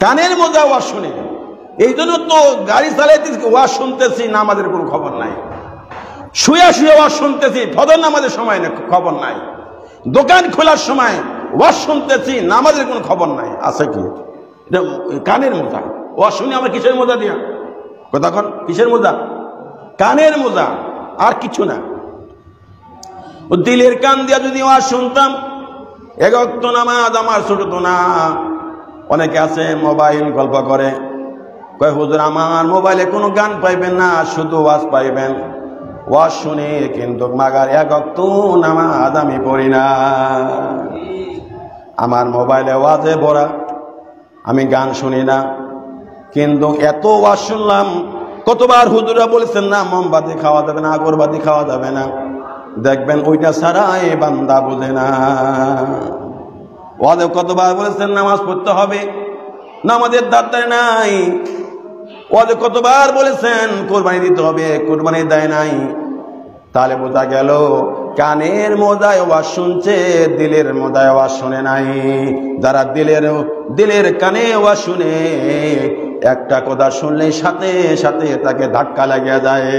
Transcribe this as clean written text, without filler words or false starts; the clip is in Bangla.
কানের মোজা ওয়াজ শুনে। এই জন্য তো গাড়ি চালাইতেছি ওয়াজ শুনতেছি, নামাজের কোনো খবর নাই। শুয়ে শুয়ে ওয়াজ শুনতেছি, ফজর নামাজের সময় খবর নাই। দোকান খোলার সময় ওয়াজ শুনতেছি, নামাজের কোনো খবর নাই। আছে কি? এটা কানের মোজা। ওয়াজ শুনে আমার কিসের মোজা দিয়া? কতক্ষণ কিসের মোজা? কানের মোজা, আর কিছু না। ও দিলের কান দিয়া যদি ওয়াজ শুনতাম, এক ওয়াক্ত নামাজ আমার ছোট তো না। অনেকে আছে মোবাইল গল্প করে, কয় হুজুর আমার মোবাইলে কোনো গান পাইবেন না, শুধু ওয়াজ পাইবেন। ওয়াজ শুনে কিন্তু মাগার এক ওয়াক্ত নামাজ আমি পড়ি না। আমার মোবাইলে ওয়াজে ভরা, আমি গান শুনি না, কিন্তু এত ওয়াজ শুনলাম। কতবার হুজুরা বলেছেন না মোমবাতি খাওয়া যাবে না, আগরবাতি খাওয়া যাবে না। দেখবেন ওইটা ছাড়া এই বান্দা বোঝে না। ওয়াজে কতবার বলেছেন নামাজ পড়তে হবে, নামাজের দাঁড় নাই। ওয়াজে কতবার বলেছেন কোরবানি দিতে হবে, কোরবানি দেয় নাই। তাহলে বোঝা গেল কানের মোজায় ওয়াজ শুনছে, দিলের মোজায় ওয়াজ শুনে নাই। যারা দিলের কানে ওয়াজ শুনে, একটা কথা শুনলেই সাথে সাথে তাকে ধাক্কা লাগিয়ে যায়।